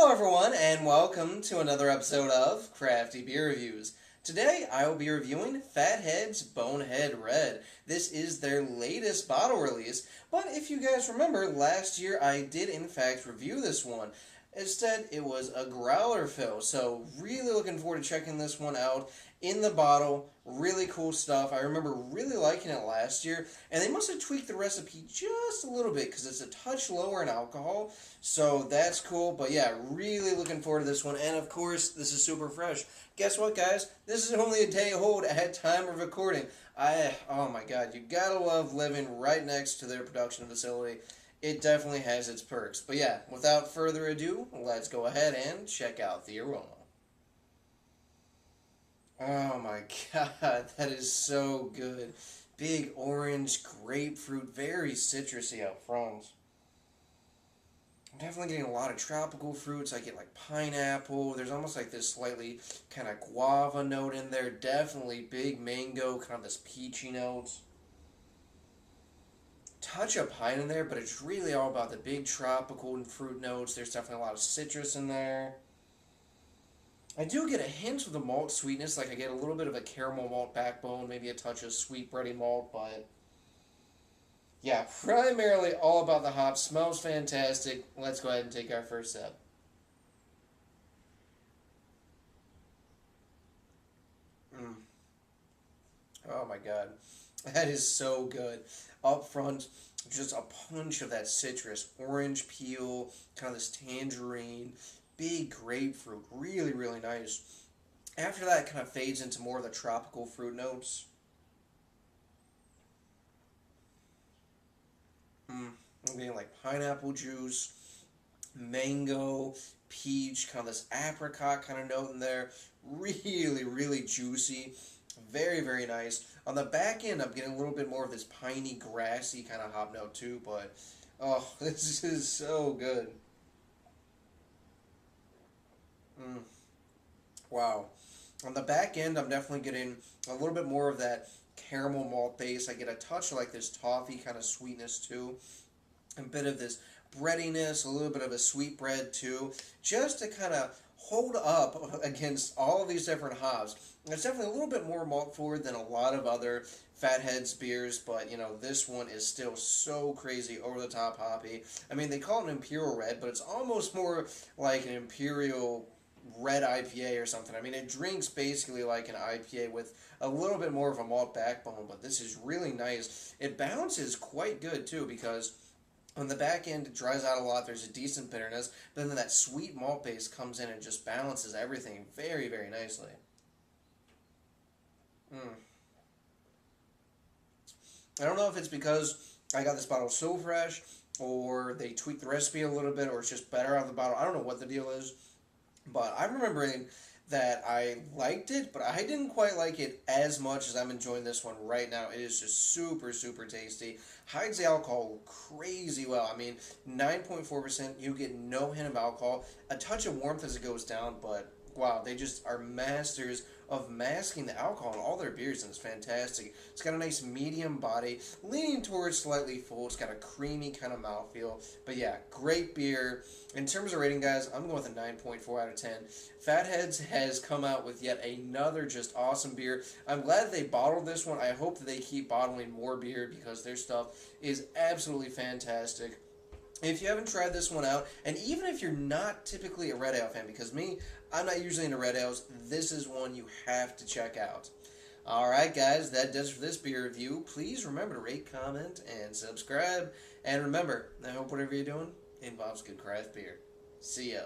Hello everyone, and welcome to another episode of Crafty Beer Reviews. Today I will be reviewing Fathead's Bonehead Red. This is their latest bottle release, but if you guys remember, last year I did in fact review this one. Instead, it was a growler fill, so really looking forward to checking this one out. In the bottle, really cool stuff. I remember really liking it last year, and they must have tweaked the recipe just a little bit because it's a touch lower in alcohol, so that's cool. But yeah, really looking forward to this one, and of course, this is super fresh. Guess what, guys? This is only a day old at time of recording. Oh my god, you gotta love living right next to their production facility. It definitely has its perks. But yeah, without further ado, let's go ahead and check out the aroma. Oh my god, that is so good. Big orange, grapefruit, very citrusy up front. I'm definitely getting a lot of tropical fruits. I get like pineapple. There's almost like this slightly kind of guava note in there. Definitely big mango, kind of this peachy note. Touch of pine in there, but it's really all about the big tropical and fruit notes. There's definitely a lot of citrus in there. I do get a hint of the malt sweetness, like I get a little bit of a caramel malt backbone, maybe a touch of sweet bready malt, but yeah, primarily all about the hops. Smells fantastic. Let's go ahead and take our first sip. Oh my god. That is so good. Up front, just a punch of that citrus, orange peel, kind of this tangerine, big grapefruit, really, really nice. After that, it kind of fades into more of the tropical fruit notes. I'm getting like pineapple juice, mango, peach, kind of this apricot kind of note in there. Really, really juicy. Very, very nice. On the back end, I'm getting a little bit more of this piney, grassy kind of hop note too, but oh, this is so good. Wow. On the back end, I'm definitely getting a little bit more of that caramel malt base. I get a touch of like this toffee kind of sweetness too. A bit of this breadiness, a little bit of a sweet bread too, just to kind of hold up against all of these different hops. It's definitely a little bit more malt forward than a lot of other Fatheads beers, but you know, this one is still so crazy over the top hoppy. I mean, they call it an Imperial Red, but it's almost more like an Imperial Red IPA or something. I mean, it drinks basically like an IPA with a little bit more of a malt backbone, but this is really nice. It balances quite good too because on the back end, it dries out a lot. There's a decent bitterness, but then that sweet malt base comes in and just balances everything very, very nicely. I don't know if it's because I got this bottle so fresh, or they tweaked the recipe a little bit, or it's just better out of the bottle. I don't know what the deal is, but I'm remembering that I liked it, but I didn't quite like it as much as I'm enjoying this one right now. It is just super, super tasty. Hides the alcohol crazy well. I mean, 9.4%, you get no hint of alcohol. A touch of warmth as it goes down, but wow, they just are masters of masking the alcohol in all their beers, and it's fantastic. It's got a nice medium body, leaning towards slightly full. It's got a creamy kind of mouthfeel. But yeah, great beer. In terms of rating, guys, I'm going with a 9.4 out of 10. Fatheads has come out with yet another just awesome beer. I'm glad they bottled this one. I hope that they keep bottling more beer because their stuff is absolutely fantastic. If you haven't tried this one out, and even if you're not typically a red ale fan, because me, I'm not usually into red ales, this is one you have to check out. Alright guys, that does for this beer review. Please remember to rate, comment, and subscribe. And remember, I hope whatever you're doing involves good craft beer. See ya.